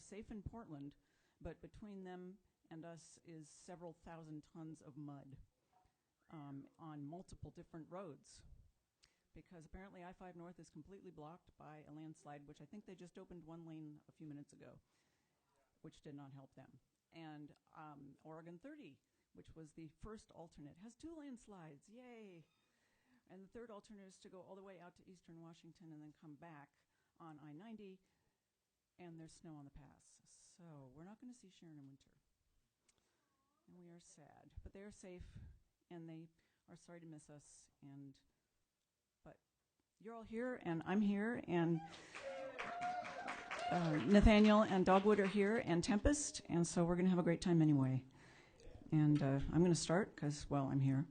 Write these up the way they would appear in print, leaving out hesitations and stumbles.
safe in Portland, but between them and us is several thousand tons of mud on multiple different roads. Because apparently I-5 North is completely blocked by a landslide, which I think they just opened one lane a few minutes ago, which did not help them. And Oregon 30, which was the first alternate, has 2 landslides, yay! And the third alternate is to go all the way out to eastern Washington and then come back on I-90, and there's snow on the pass. So we're not going to see Sharon in winter. And we are sad. But they are safe, and they are sorry to miss us. But you're all here, and I'm here, and Nathaniel and Dogwood are here, and Tempest, and so we're going to have a great time anyway. And I'm going to start because, well, I'm here.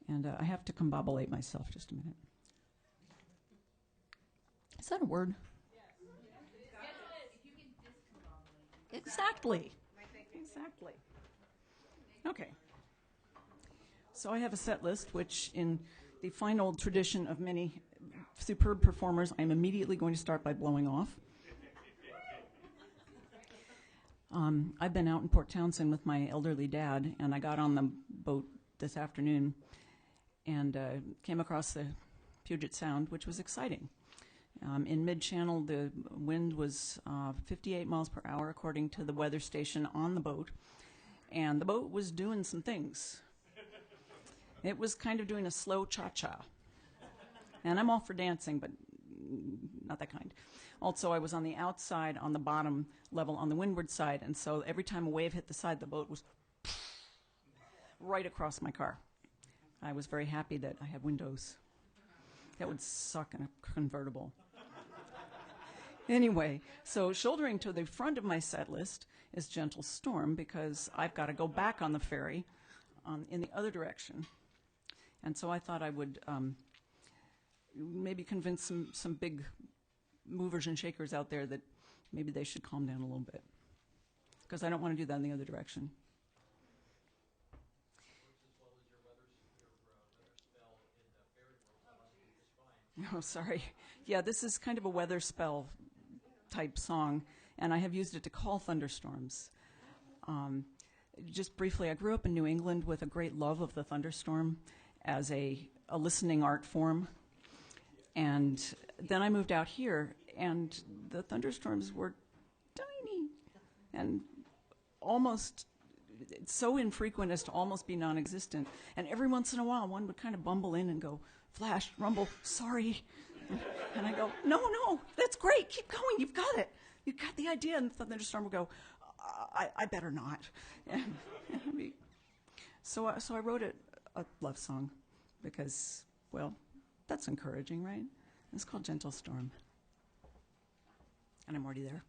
And I have to combobulate myself just a minute. Is that a word? Yes. Exactly. Exactly. Okay. So I have a set list, which in the fine old tradition of many superb performers, I'm immediately going to start by blowing off. I've been out in Port Townsend with my elderly dad, and I got on the boat this afternoon and came across the Puget Sound, which was exciting. In mid-channel, the wind was 58 miles per hour, according to the weather station on the boat, and the boat was doing some things. It was kind of doing a slow cha-cha. And I'm all for dancing, but not that kind. Also, I was on the outside, on the bottom level, on the windward side, and so every time a wave hit the side, the boat was right across my car. I was very happy that I had windows. That would suck in a convertible. Anyway, so shouldering to the front of my set list is Gentle Storm, because I've got to go back on the ferry in the other direction. And so I thought I would maybe convince some big movers and shakers out there that maybe they should calm down a little bit, because I don't want to do that in the other direction. Oh, sorry. Yeah, this is kind of a weather spell type song, and I have used it to call thunderstorms. Just briefly, I grew up in New England with a great love of the thunderstorm as a listening art form. And then I moved out here, and the thunderstorms were tiny and almost so infrequent as to almost be non-existent. And every once in a while, one would kind of bumble in and go, flash, rumble, sorry. And I go, no, that's great. Keep going. You've got it. You've got the idea. And the thunderstorm would go, I better not. So I wrote a love song because, well, that's encouraging, right? It's called Gentle Storm. And I'm already there.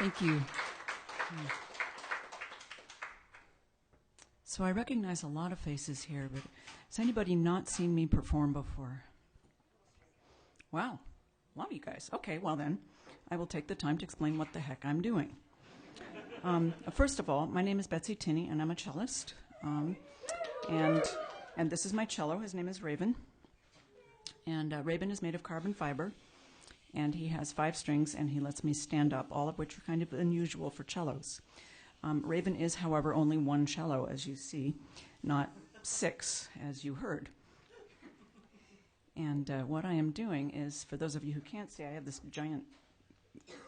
Thank you. So I recognize a lot of faces here, but has anybody not seen me perform before? Wow, a lot of you guys. Okay, well then, I will take the time to explain what the heck I'm doing. First of all, my name is Betsy Tinney, and I'm a cellist. And this is my cello. His name is Raven. And Raven is made of carbon fiber, and he has 5 strings, and he lets me stand up, all of which are kind of unusual for cellos. Raven is, however, only 1 cello, as you see, not 6, as you heard. And what I am doing is, for those of you who can't see, I have this giant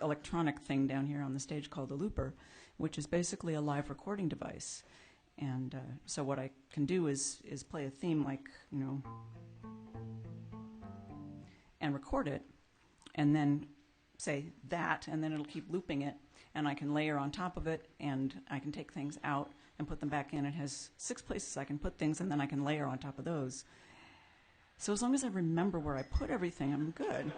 electronic thing down here on the stage called a looper, which is basically a live recording device. And so what I can do is play a theme like, and record it, and then say that, and then it'll keep looping it, and I can layer on top of it, and I can take things out and put them back in. It has 6 places I can put things, and then I can layer on top of those. So as long as I remember where I put everything, I'm good.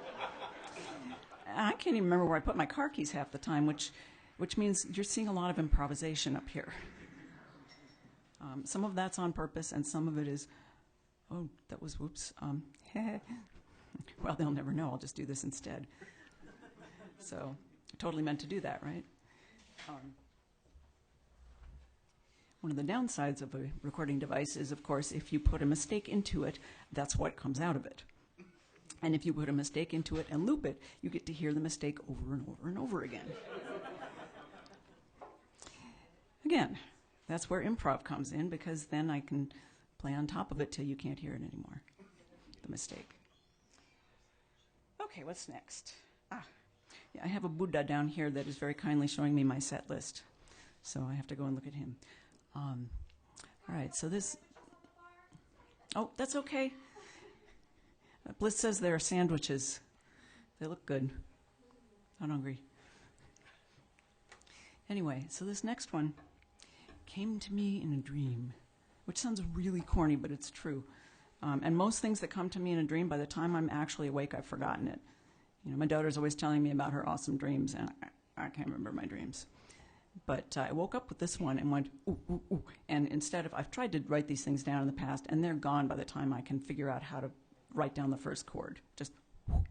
I can't even remember where I put my car keys half the time, which means you're seeing a lot of improvisation up here. Some of that's on purpose, and some of it is, oh, that was whoops. Well, they'll never know. I'll just do this instead. So, I totally meant to do that, right? One of the downsides of a recording device is, of course, if you put a mistake into it, that's what comes out of it. And if you put a mistake into it and loop it, you get to hear the mistake over and over and over again. Again, that's where improv comes in, because then I can play on top of it till you can't hear it anymore, the mistake. Okay, what's next? Yeah, I have a Buddha down here that is very kindly showing me my set list. So I have to go and look at him. All right, so this... Oh, that's okay. Bliss says there are sandwiches. They look good. Not hungry. Anyway, so this next one came to me in a dream, which sounds really corny, but it's true. And most things that come to me in a dream, by the time I'm actually awake, I've forgotten it. My daughter's always telling me about her awesome dreams, and I can't remember my dreams. But I woke up with this one and went, ooh, ooh, ooh. And instead of, I've tried to write these things down in the past, and they're gone by the time I can figure out how to write down the first chord. Just, whoo.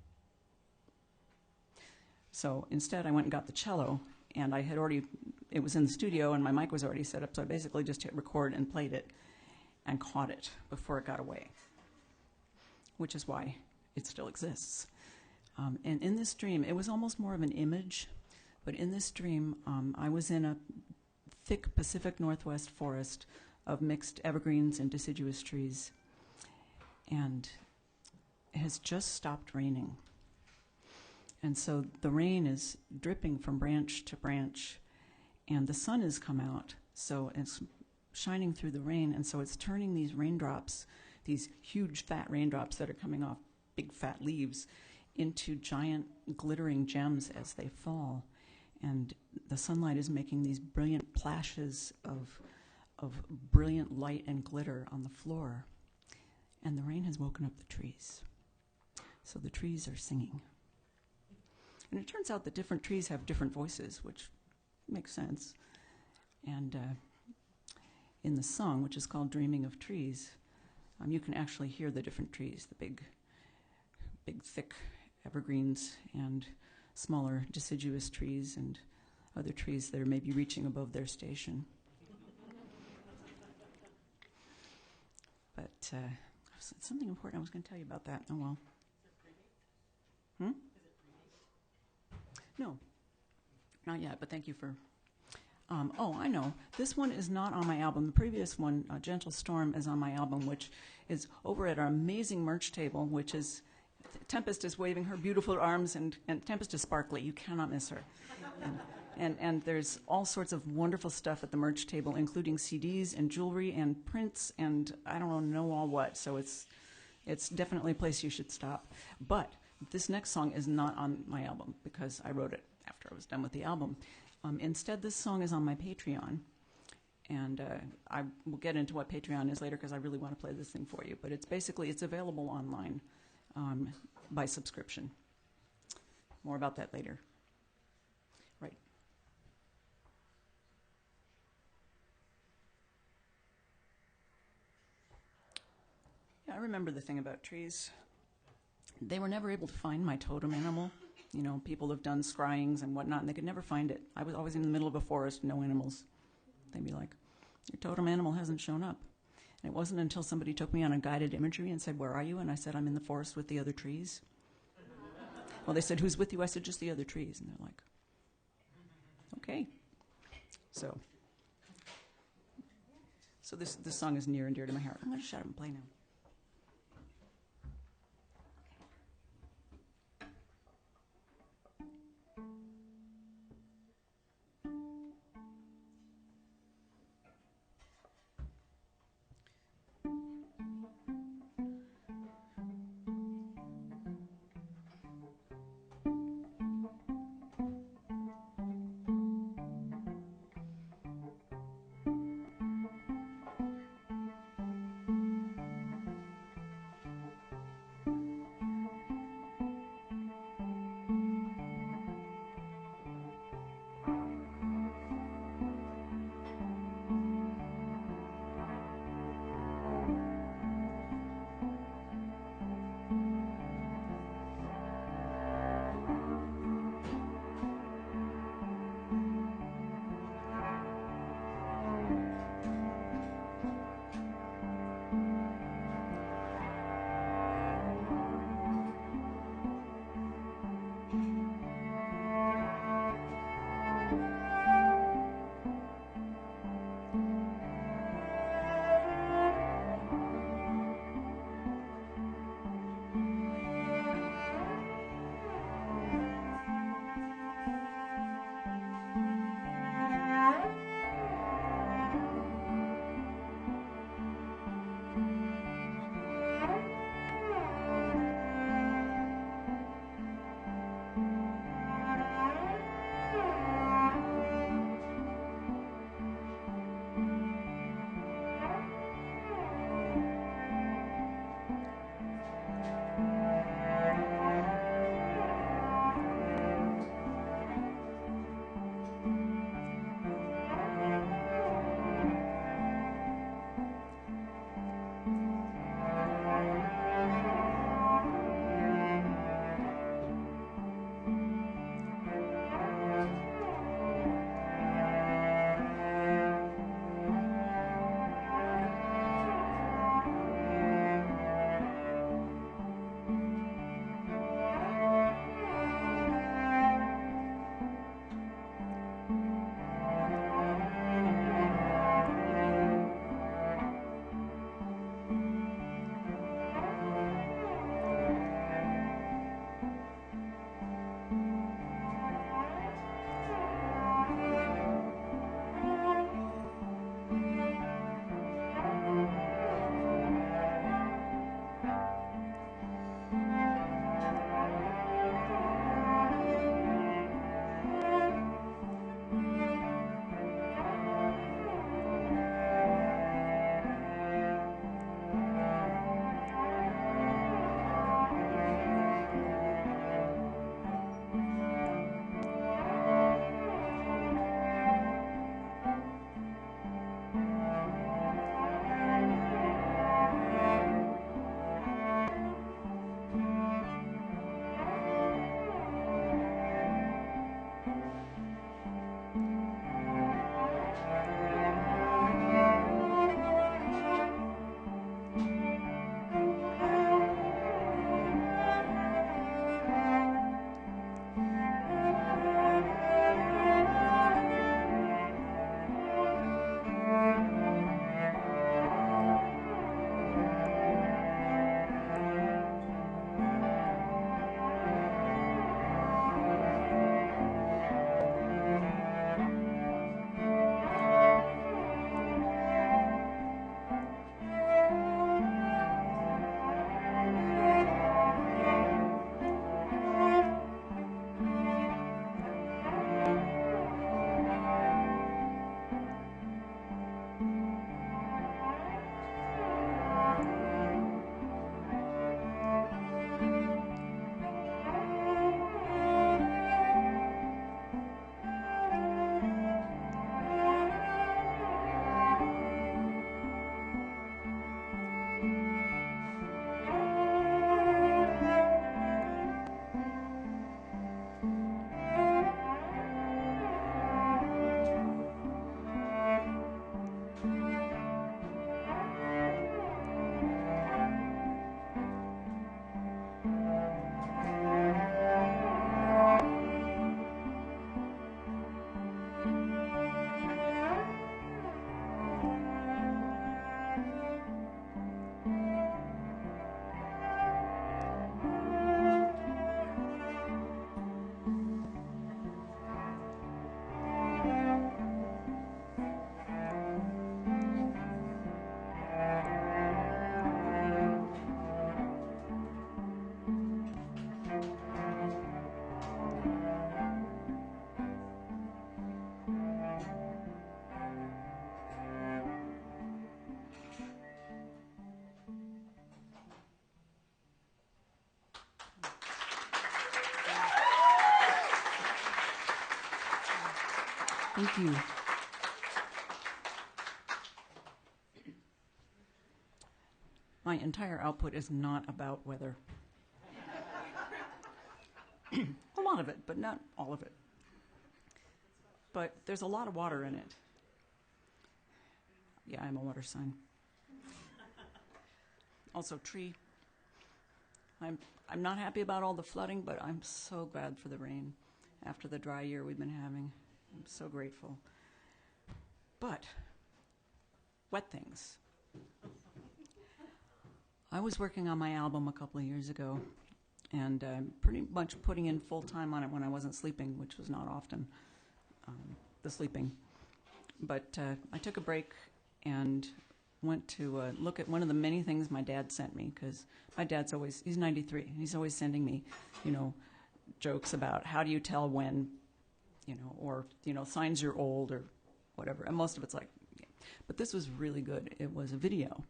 So instead, I went and got the cello, and I had already, it was in the studio, and my mic was already set up, so I basically just hit record and played it and caught it before it got away, which is why it still exists. And in this dream, it was almost more of an image, but in this dream, I was in a thick Pacific Northwest forest of mixed evergreens and deciduous trees, and it has just stopped raining. And so the rain is dripping from branch to branch, and the sun has come out, so it's shining through the rain, and so it's turning these raindrops, these huge fat raindrops that are coming off big fat leaves, into giant glittering gems as they fall. And the sunlight is making these brilliant plashes of brilliant light and glitter on the floor. And the rain has woken up the trees. So the trees are singing. And it turns out that different trees have different voices, which makes sense. And in the song, which is called Dreaming of Trees, you can actually hear the different trees, the big, thick evergreens and smaller deciduous trees and other trees that are maybe reaching above their station. But something important I was going to tell you about that. Oh, well. No, not yet, but thank you for... oh, I know. This one is not on my album. The previous one, Gentle Storm, is on my album, which is over at our amazing merch table, which is... Tempest is waving her beautiful arms, and Tempest is sparkly. You cannot miss her. And there's all sorts of wonderful stuff at the merch table, including CDs and jewelry and prints and I don't know all what. So it's definitely a place you should stop. But this next song is not on my album because I wrote it after I was done with the album. Instead, this song is on my Patreon. And I will get into what Patreon is later because I really want to play this thing for you. But it's available online by subscription. More about that later. Right. Yeah, I remember the thing about trees. They were never able to find my totem animal. You know, people have done scryings and whatnot, and they could never find it. I was always in the middle of a forest, no animals. They'd be like, your totem animal hasn't shown up. And it wasn't until somebody took me on a guided imagery and said, where are you? And I said, I'm in the forest with the other trees. Well, they said, who's with you? I said, just the other trees. And they're like, okay. So this song is near and dear to my heart. I'm going to shut up and play now. Thank you. My entire output is not about weather. A lot of it, but not all of it. But there's a lot of water in it. Yeah, I'm a water sign. Also, tree. I'm not happy about all the flooding, but I'm so glad for the rain after the dry year we've been having. I'm so grateful. But wet things. I was working on my album a couple of years ago, and pretty much putting in full time on it when I wasn't sleeping, which was not often, the sleeping. But I took a break and went to look at one of the many things my dad sent me, because my dad's always, he's 93, and he's always sending me, jokes about how do you tell when, or, signs you're old or whatever. And most of it's like, yeah. But this was really good. It was a video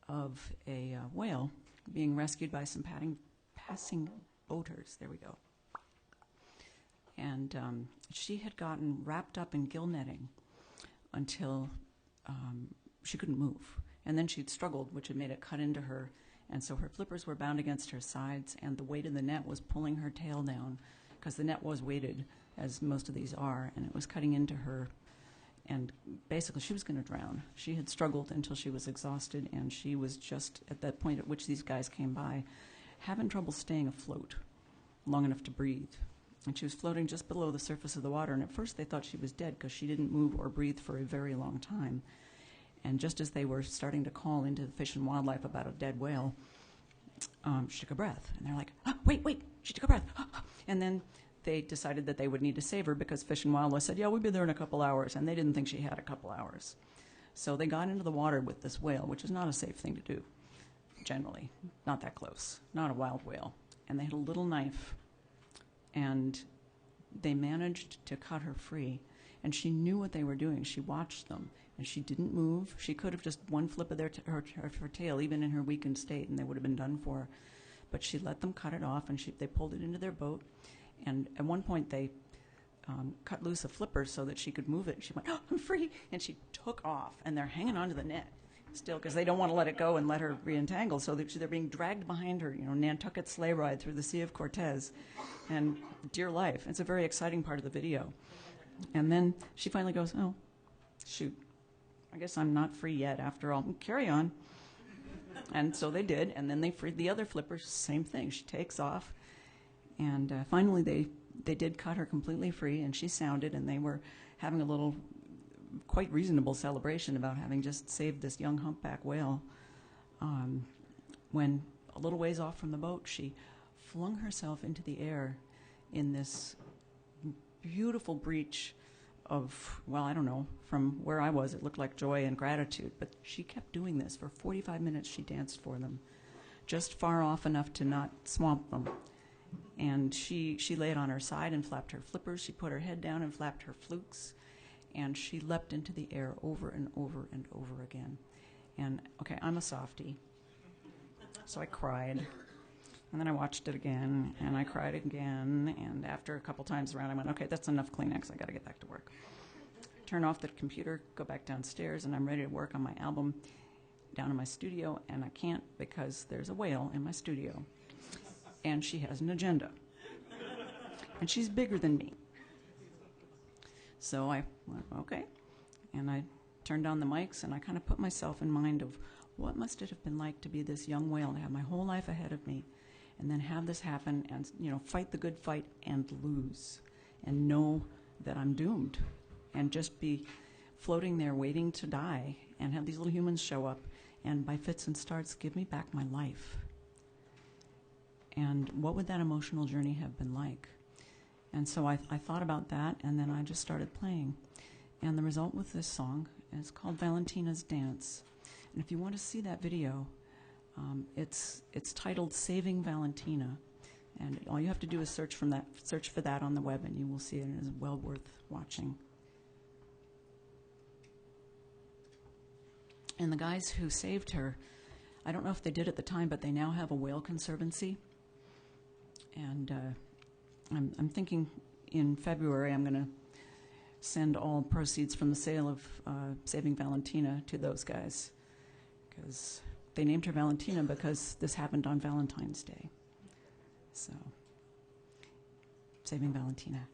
of a whale being rescued by some passing boaters. There we go. And she had gotten wrapped up in gill netting until she couldn't move. And then she'd struggled, which had made it cut into her. And so her flippers were bound against her sides, and the weight of the net was pulling her tail down, because the net was weighted, as most of these are, and it was cutting into her. And basically, she was going to drown. She had struggled until she was exhausted, and she was just at that point at which these guys came by, having trouble staying afloat long enough to breathe. And she was floating just below the surface of the water, and at first they thought she was dead because she didn't move or breathe for a very long time. And just as they were starting to call into the Fish and Wildlife about a dead whale, she took a breath. And they're like, oh, wait, she took a breath. And then they decided that they would need to save her, because Fish and Wildlife said, yeah, we'll be there in a couple hours. And they didn't think she had a couple hours. So they got into the water with this whale, which is not a safe thing to do, generally. Not that close. Not a wild whale. And they had a little knife, and they managed to cut her free. And she knew what they were doing. She watched them, and she didn't move. She could have just one flip of her tail, even in her weakened state, and they would have been done for her. But she let them cut it off, and they pulled it into their boat. And at one point, they cut loose a flipper so that she could move it. She went, oh, I'm free. And she took off, and they're hanging onto the net still, because they don't want to let it go and let her re-entangle. So they're being dragged behind her, Nantucket sleigh ride through the Sea of Cortez. And dear life. It's a very exciting part of the video. And then she finally goes, oh, shoot. I guess I'm not free yet after all. Carry on. And so they did, and then they freed the other flippers. Same thing. She takes off. And finally they did cut her completely free, and she sounded, and they were having a little quite reasonable celebration about having just saved this young humpback whale. When a little ways off from the boat, she flung herself into the air in this beautiful breach of, well, I don't know, from where I was, it looked like joy and gratitude. But she kept doing this. For 45 minutes, she danced for them, just far off enough to not swamp them. And she laid on her side and flapped her flippers. She put her head down and flapped her flukes. And she leapt into the air over and over and over again. And, okay, I'm a softie. So I cried. And then I watched it again, and I cried again. And after a couple times around, I went, okay, that's enough Kleenex. I got to get back to work. Turn off the computer, go back downstairs, and I'm ready to work on my album down in my studio. And I can't, because there's a whale in my studio. And she has an agenda. And she's bigger than me. So I went, okay. And I turned on the mics, and I kind of put myself in mind of what must it have been like to be this young whale and have my whole life ahead of me, and then have this happen and, fight the good fight and lose and know that I'm doomed and just be floating there waiting to die and have these little humans show up and by fits and starts give me back my life. And what would that emotional journey have been like? And so I thought about that, and then I just started playing. And the result with this song is called Valentina's Dance. And if you want to see that video, it's titled Saving Valentina. And all you have to do is search for that on the web, and you will see it, and it is well worth watching. And the guys who saved her, I don't know if they did at the time, but they now have a whale conservancy. And I'm thinking in February I'm going to send all proceeds from the sale of Saving Valentina to those guys, because they named her Valentina because this happened on Valentine's Day. So, Saving Valentina.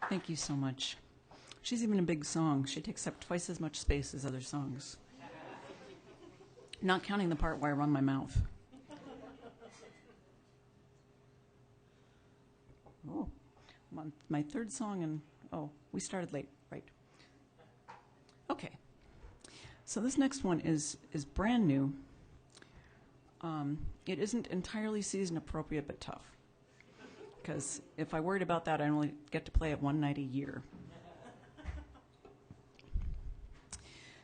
Thank you so much. She's even a big song. She takes up twice as much space as other songs. Not counting the part where I run my mouth. Oh, I'm on my third song, and we started late, right? Okay. So this next one is brand new. It isn't entirely season appropriate, but tough. Because if I worried about that, I only get to play it one night a year.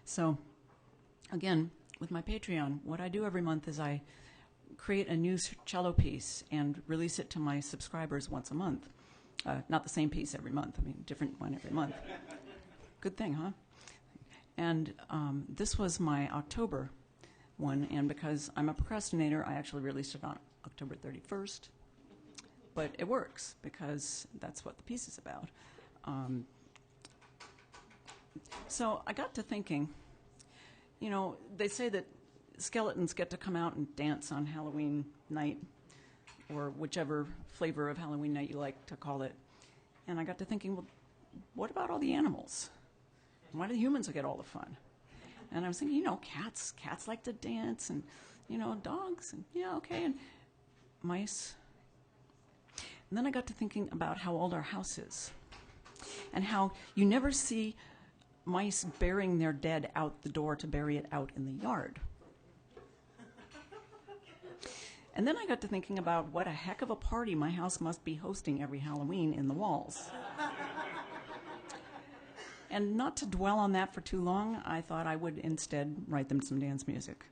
So, again, with my Patreon, what I do every month is I create a new cello piece and release it to my subscribers once a month. Not the same piece every month. I mean, different one every month. Good thing, huh? And this was my October one, and because I'm a procrastinator, I actually released it on October 31st. But it works, because that's what the piece is about. So I got to thinking, they say that skeletons get to come out and dance on Halloween night, or whichever flavor of Halloween night you like to call it. And I got to thinking, well, what about all the animals? Why do the humans get all the fun? And I was thinking, cats like to dance, and, dogs, and, and mice. And then I got to thinking about how old our house is, and how you never see mice bearing their dead out the door to bury it out in the yard. And then I got to thinking about what a heck of a party my house must be hosting every Halloween in the walls. And not to dwell on that for too long, I thought I would instead write them some dance music.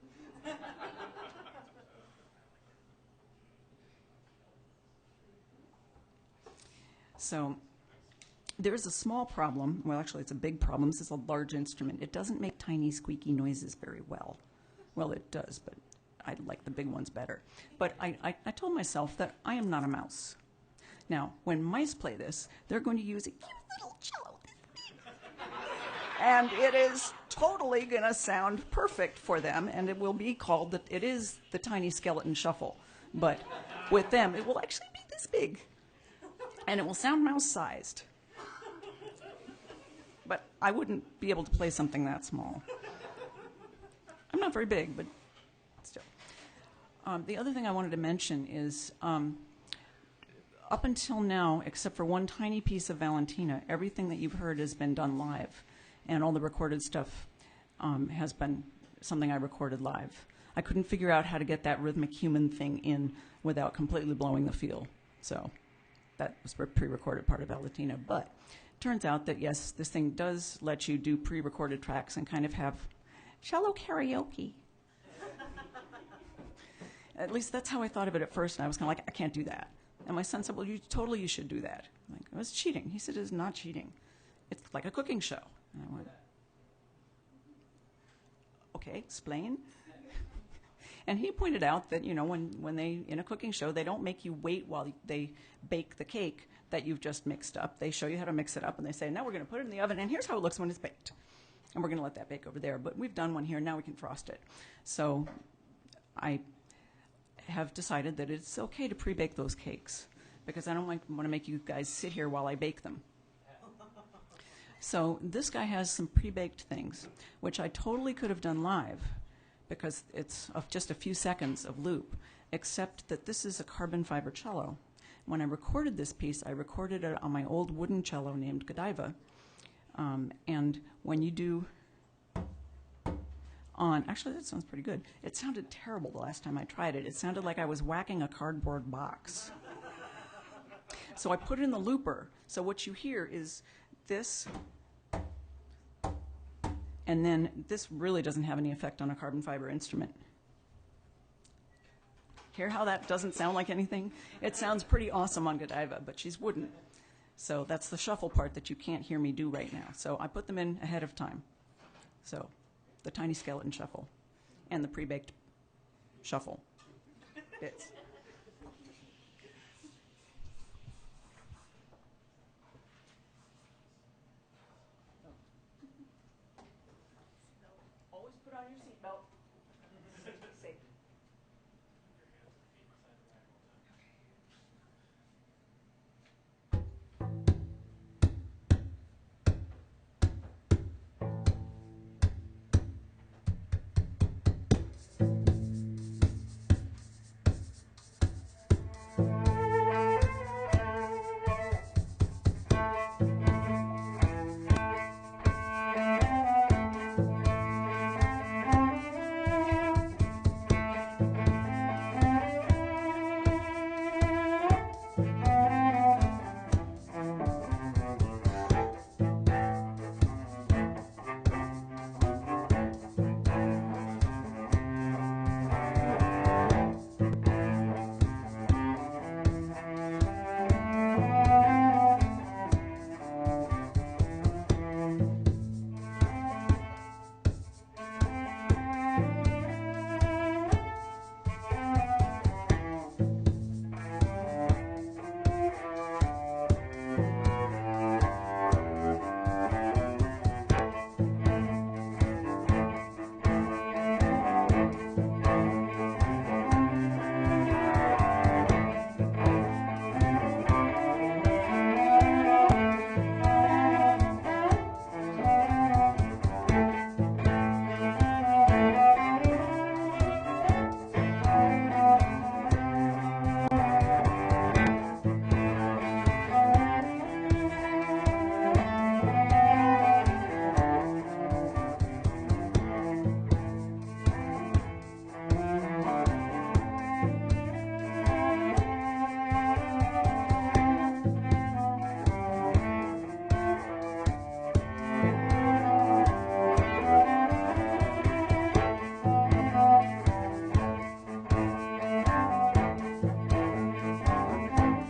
So there's a small problem. Well, actually, it's a big problem. This is a large instrument. It doesn't make tiny, squeaky noises very well. Well, it does, but I like the big ones better. But I told myself that I am not a mouse. Now, when mice play this, they're going to use a cute little cello. And it is totally going to sound perfect for them, and it will be called, it is the Tiny Skeleton Shuffle. But with them, it will actually be this big. And it will sound mouse-sized. But I wouldn't be able to play something that small. I'm not very big, but still. The other thing I wanted to mention is, up until now, except for one tiny piece of Valentina, everything that you've heard has been done live. And all the recorded stuff has been something I recorded live. I couldn't figure out how to get that rhythmic human thing in without completely blowing the feel. So that was the pre-recorded part of Valentina. But turns out that, yes, this thing does let you do pre-recorded tracks and kind of have cello karaoke. At least that's how I thought of it at first, and I was kind of like, I can't do that. And my son said, well, you should do that. I'm like, it was cheating. He said, it is not cheating. It's like a cooking show. And I went, okay, explain. And he pointed out that, when they, in a cooking show, they don't make you wait while they bake the cake that you've just mixed up. They show you how to mix it up, and they say, now we're going to put it in the oven, and here's how it looks when it's baked. And we're going to let that bake over there. But we've done one here, now we can frost it. So I have decided that it's okay to pre-bake those cakes, because I don't want to make you guys sit here while I bake them. So this guy has some pre-baked things, which I totally could have done live, because it's just a few seconds of loop, except that this is a carbon fiber cello. When I recorded this piece, I recorded it on my old wooden cello named Godiva. And when you do on, actually that sounds pretty good. It sounded terrible the last time I tried it. It sounded like I was whacking a cardboard box. So I put it in the looper. So what you hear is this, and then this really doesn't have any effect on a carbon fiber instrument. Hear how that doesn't sound like anything? It sounds pretty awesome on Godiva, but she's wooden. So that's the shuffle part that you can't hear me do right now. So I put them in ahead of time. So the Tiny Skeleton Shuffle and the pre-baked shuffle bits. Always put on your seatbelt.